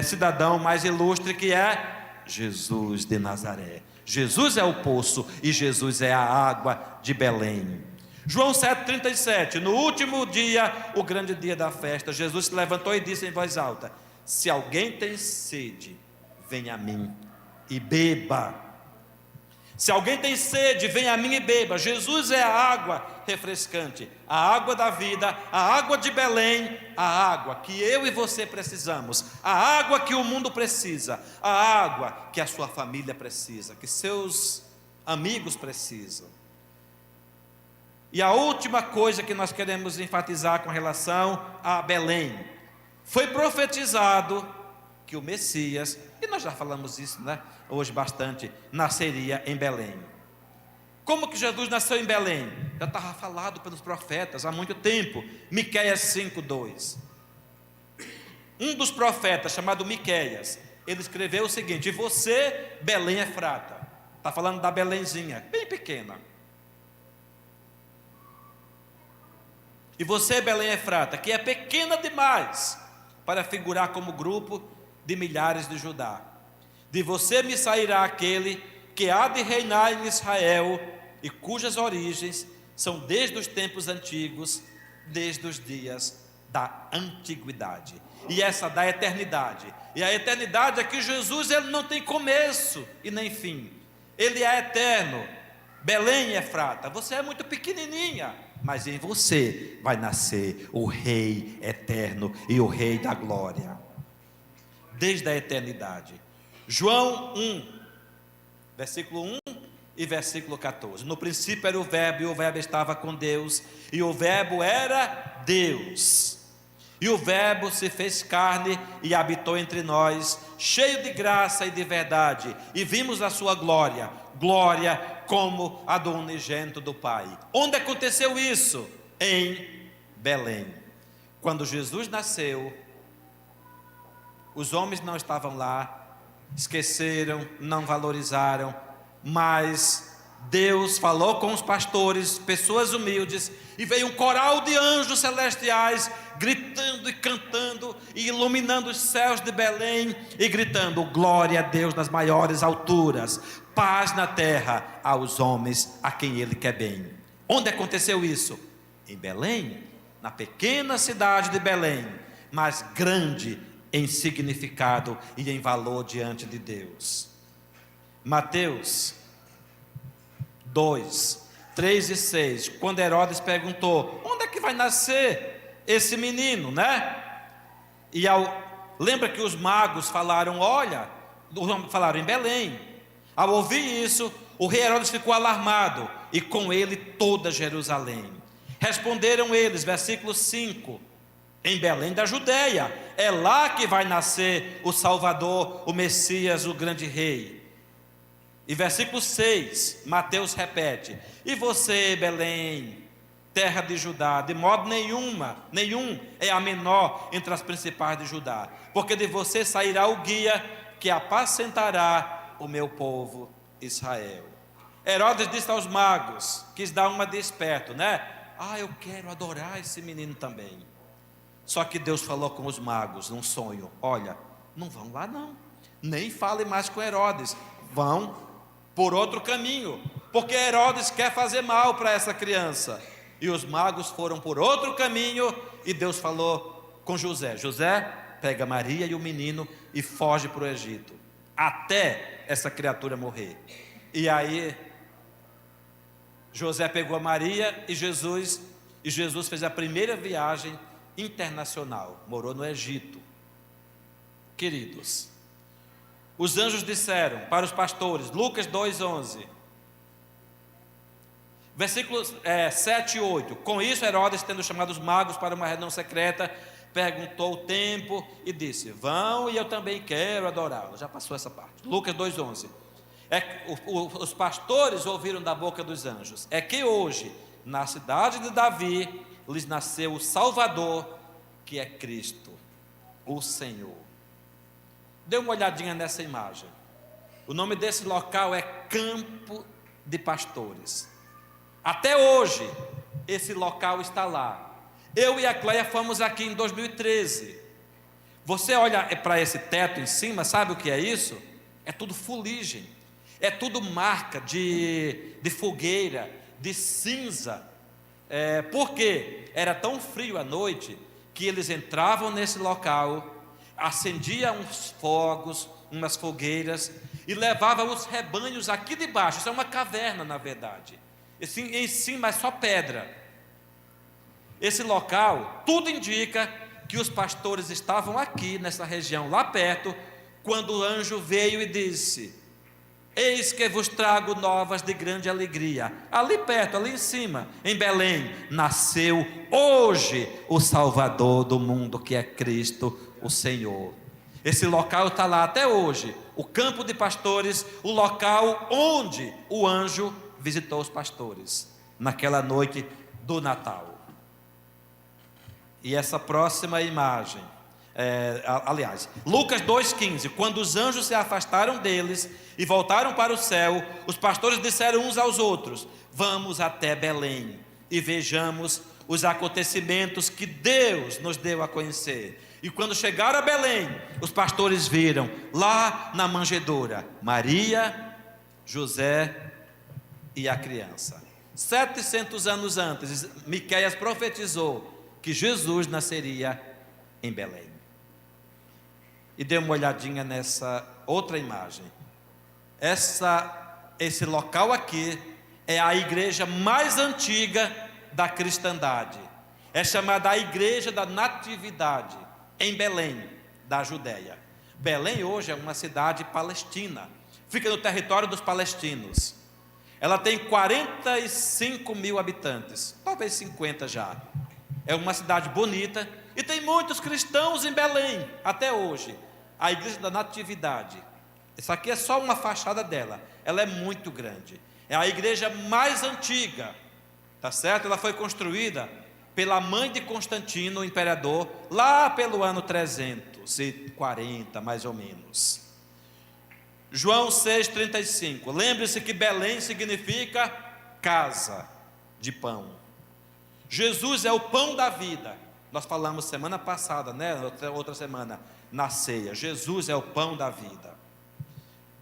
cidadão mais ilustre, que é Jesus de Nazaré. Jesus é o poço e Jesus é a água de Belém. João 7,37, no último dia, o grande dia da festa, Jesus se levantou e disse em voz alta: se alguém tem sede, venha a mim e beba. Se alguém tem sede, venha a mim e beba. Jesus é a água refrescante, a água da vida, a água de Belém, a água que eu e você precisamos, a água que o mundo precisa, a água que a sua família precisa, que seus amigos precisam. E a última coisa que nós queremos enfatizar com relação a Belém: foi profetizado que o Messias, e nós já falamos isso, né, hoje bastante, nasceria em Belém. Como que Jesus nasceu em Belém? Já estava falado pelos profetas há muito tempo. Miqueias 5:2. Um dos profetas, chamado Miqueias, ele escreveu o seguinte: e você, Belém Efrata, está falando da Belenzinha, bem pequena. E você, Belém Efrata, que é pequena demais para figurar como grupo de milhares de Judá, de você me sairá aquele que há de reinar em Israel, e cujas origens são desde os tempos antigos, desde os dias da antiguidade. E essa da eternidade. E a eternidade é que Jesus, ele não tem começo e nem fim. Ele é eterno. Belém Efrata, você é muito pequenininha, mas em você vai nascer o Rei eterno e o Rei da glória, desde a eternidade. João 1, versículo 1 e versículo 14. No princípio era o Verbo, e o Verbo estava com Deus, e o Verbo era Deus. E o Verbo se fez carne e habitou entre nós, cheio de graça e de verdade, e vimos a sua glória, glória como a do unigênito do Pai. Onde aconteceu isso? Em Belém. Quando Jesus nasceu, os homens não estavam lá, esqueceram, não valorizaram, mas Deus falou com os pastores, pessoas humildes, e veio um coral de anjos celestiais, gritando e cantando, e iluminando os céus de Belém, e gritando: glória a Deus nas maiores alturas, paz na terra aos homens a quem Ele quer bem. Onde aconteceu isso? Em Belém, na pequena cidade de Belém, mas grande em significado e em valor diante de Deus. Mateus 2, 3 e 6, quando Herodes perguntou: onde é que vai nascer esse menino, né? Lembra que os magos falaram: falaram em Belém. Ao ouvir isso, o rei Herodes ficou alarmado, e com ele toda Jerusalém. Responderam eles, versículo 5: em Belém da Judeia, é lá que vai nascer o Salvador, o Messias, o grande rei. E versículo 6, Mateus repete: e você, Belém, terra de Judá, de modo nenhum é a menor entre as principais de Judá, porque de você sairá o guia que apacentará o meu povo Israel. Herodes disse aos magos, quis dar uma de esperto, né? Eu quero adorar esse menino também. Só que Deus falou com os magos num sonho: olha, não vão lá não, nem fale mais com Herodes, vão por outro caminho, porque Herodes quer fazer mal para essa criança. E os magos foram por outro caminho, e Deus falou com José: José, pega Maria e o menino e foge para o Egito, até essa criatura morrer. E aí José pegou a Maria e Jesus fez a primeira viagem internacional, morou no Egito. Queridos, os anjos disseram para os pastores, Lucas 2:11, versículos 7 e 8, com isso Herodes, tendo chamado os magos para uma reunião secreta, perguntou o tempo e disse: vão, e eu também quero adorá-lo. Já passou essa parte. Lucas 2:11, os pastores ouviram da boca dos anjos, é que hoje, na cidade de Davi, lhes nasceu o Salvador, que é Cristo, o Senhor. Dê uma olhadinha nessa imagem. O nome desse local é Campo de Pastores. Até hoje, esse local está lá. Eu e a Cleia fomos aqui em 2013. Você olha para esse teto em cima, sabe o que é isso? É tudo fuligem, é tudo marca de fogueira, de cinza. Porque era tão frio à noite que eles entravam nesse local, acendiam uns fogos, umas fogueiras, e levavam os rebanhos aqui de baixo. Isso é uma caverna, na verdade. Em cima é só pedra. Esse local, tudo indica que os pastores estavam aqui, nessa região, lá perto, quando o anjo veio e disse: eis que vos trago novas de grande alegria. Ali perto, ali em cima, em Belém, nasceu hoje o Salvador do mundo, que é Cristo, o Senhor. Esse local está lá até hoje, o campo de pastores, o local onde o anjo visitou os pastores, naquela noite do Natal. E essa próxima imagem, Lucas 2,15, quando os anjos se afastaram deles e voltaram para o céu, os pastores disseram uns aos outros: vamos até Belém e vejamos os acontecimentos que Deus nos deu a conhecer. E quando chegaram a Belém, os pastores viram lá na manjedoura Maria, José e a criança. 700 anos antes, Miqueias profetizou que Jesus nasceria em Belém. E dê uma olhadinha nessa outra imagem. Esse local aqui é a igreja mais antiga da cristandade. É chamada a Igreja da Natividade, em Belém, da Judéia. Belém hoje é uma cidade palestina, fica no território dos palestinos. Ela tem 45 mil habitantes, talvez 50 já. É uma cidade bonita e tem muitos cristãos em Belém até hoje. A Igreja da Natividade, isso aqui é só uma fachada dela, ela é muito grande. É a igreja mais antiga, tá certo? Ela foi construída pela mãe de Constantino, o imperador, lá pelo ano 340, mais ou menos. João 6,35. Lembre-se que Belém significa casa de pão. Jesus é o pão da vida. Nós falamos semana passada, né? Outra semana, na ceia. Jesus é o pão da vida.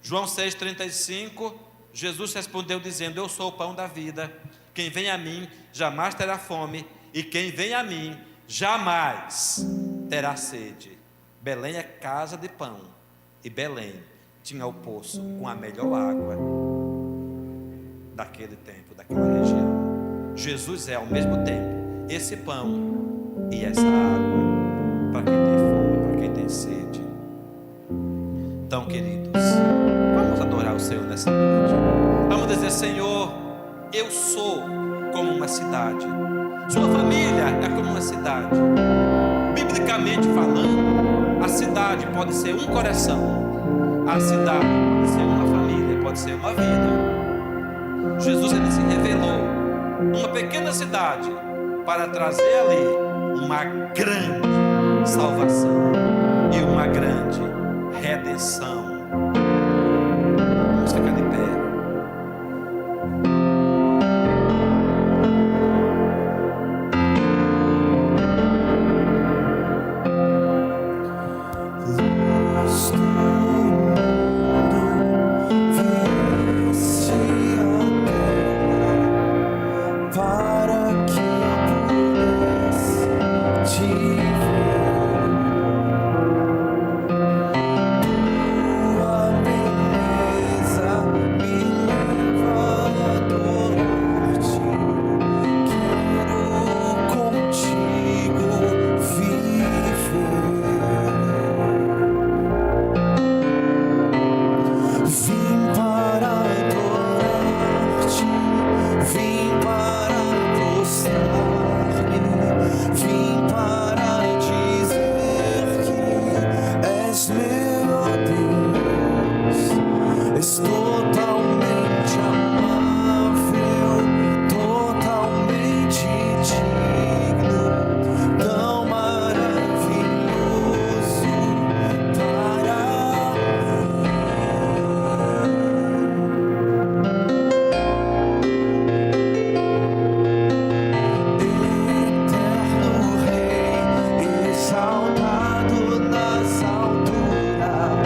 João 6,35. Jesus respondeu dizendo: eu sou o pão da vida. Quem vem a mim jamais terá fome, e quem vem a mim jamais terá sede. Belém é casa de pão, e Belém tinha o poço com a melhor água. daquele tempo, daquela região. Jesus é ao mesmo tempo esse pão e essa água para quem tem fome, para quem tem sede. Então, queridos, vamos adorar o Senhor nessa noite. Vamos dizer: Senhor, eu sou como uma cidade. Sua família é como uma cidade. Biblicamente falando, a cidade pode ser um coração, a cidade pode ser uma família, pode ser uma vida. Jesus, ele se revelou uma pequena cidade para trazer ali uma grande salvação e uma grande redenção. Vamos ficar de pé. Nas alturas, glória.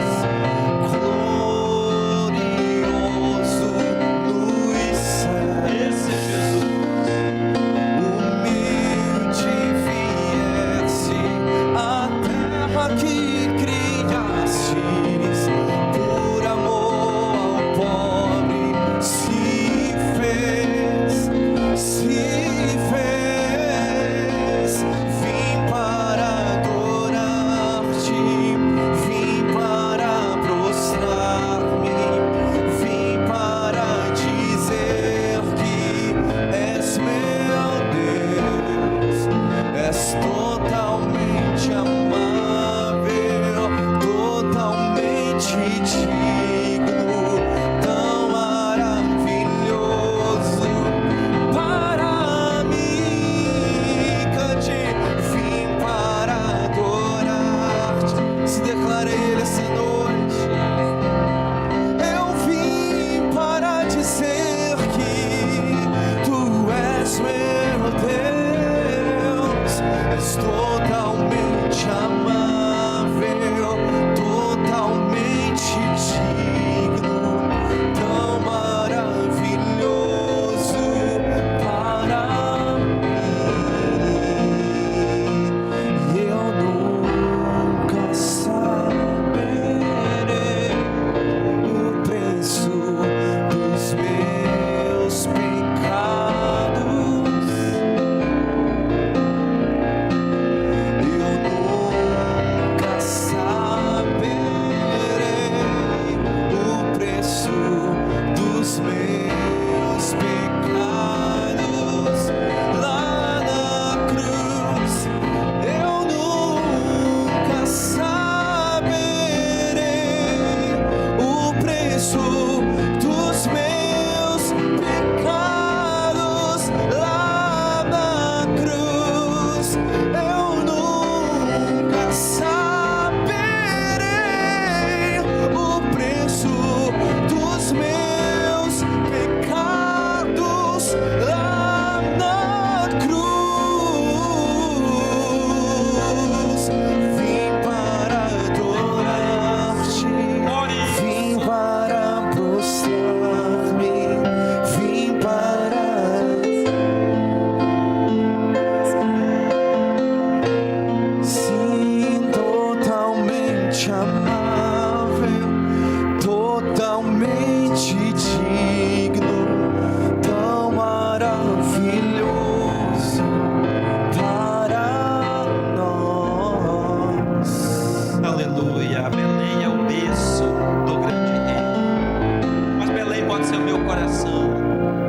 ser o meu coração.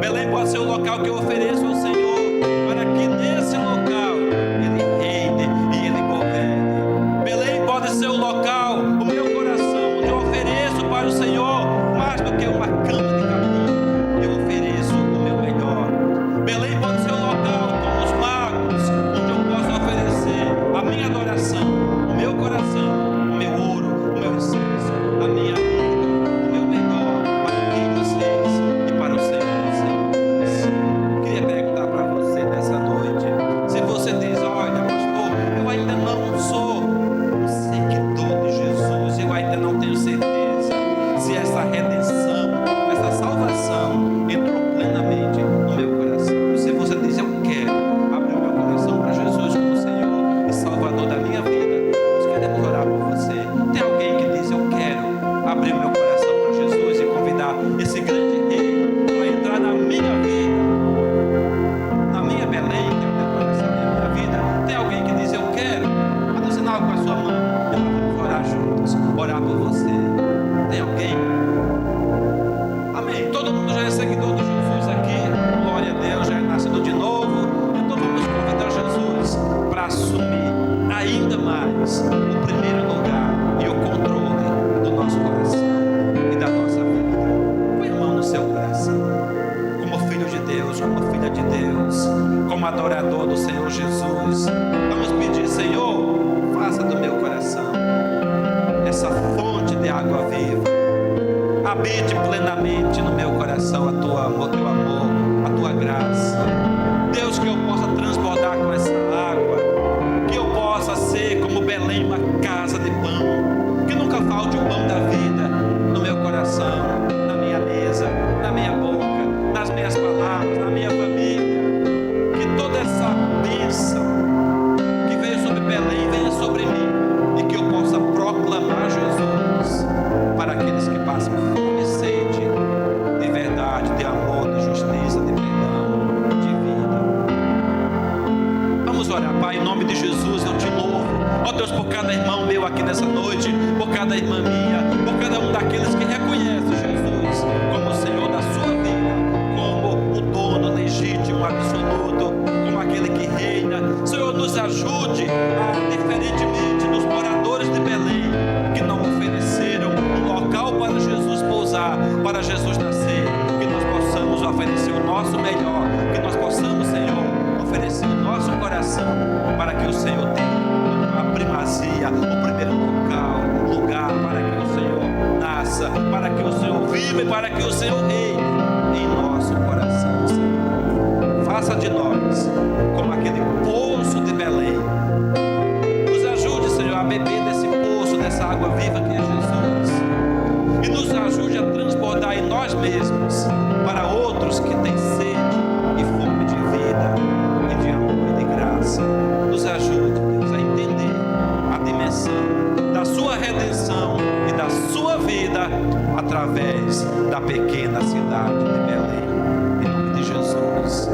Belém pode ser o local que eu ofereço ao Senhor, para que nesse local Ele reine e Ele governe. Belém pode ser o local, o meu coração, onde eu ofereço para o Senhor mais do que uma cama de capim. Eu ofereço o meu melhor. Belém pode ser o local, como os magos, onde eu posso oferecer a minha adoração, o meu coração, o meu ouro, o meu incenso, a minha vida, o meu melhor para o Rei dos Reis e para o Senhor dos Senhores. Queria perguntar para você nessa noite, se você diz: olha, pastor, eu ainda não sou um seguidor de Jesus, eu ainda não tenho certeza se essa redenção, essa salvação entrou plenamente no meu coração. Se você diz: eu quero abrir o meu coração para Jesus como Senhor e Salvador da minha vida, nós queremos orar por você. Tem alguém que diz: eu quero abrir o meu coração para Jesus e convidar esse grande Rei para entrar na minha vida, na minha Belém, que é o meu coração e a minha vida? Tem alguém que diz: eu quero? Manda um sinal com a sua mão e nós vamos orar juntos, orar por você. Tem alguém? Amém. Todo mundo já é seguidor de Jesus aqui, glória a Deus, já é nascido de novo. Então vamos convidar Jesus para assumir ainda mais o primeiro lugar e o controle do nosso coração e da nossa vida. Põe a mão no seu coração, como filho de Deus, como filha de Deus, como adorador do Senhor Jesus. Vamos pedir: Senhor, faça do meu coração essa fonte de água viva. Habite plenamente no meu coração o teu amor, a tua graça. Deus, que eu possa transbordar com essa água, que eu possa ser como Belém, uma casa de pão, que nunca falte o pão da vida no meu coração, na minha mesa, na minha boca, nas minhas palavras, na minha família. Que toda essa bênção que veio sobre Belém venha sobre mim, e que eu possa proclamar Jesus para aqueles que passam fome e sede de verdade, de amor, de justiça, de perdão, de vida. Vamos orar. Pai, em nome de Jesus eu te louvo, ó Deus, por cada irmão meu aqui nessa noite, por cada irmã minha, por cada um daqueles que reconhece Jesus como o Senhor da sua vida, como o dono legítimo, absoluto, como aquele que reina. Senhor, nos ajude a, diferentemente dos moradores de Belém, que não ofereceram um local para Jesus pousar, para Jesus nascer, que nós possamos oferecer o nosso melhor, que nós possamos, Senhor, oferecer o nosso coração, para que o Senhor tenha a primazia, o primeiro lugar, para que o Senhor nasça, para que o Senhor viva e para que o Senhor reine em nosso coração, Senhor. Faça de nós como aquele poço de Belém. Nos ajude, Senhor, a beber desse poço, dessa água viva que é Jesus, e nos ajude a transbordar em nós mesmos para outros que têm sede e fome de vida e de amor e de graça. Nos ajude, Deus, a entender a dimensão da sua redenção e da sua vida através da pequena cidade de Belém. Em nome de Jesus.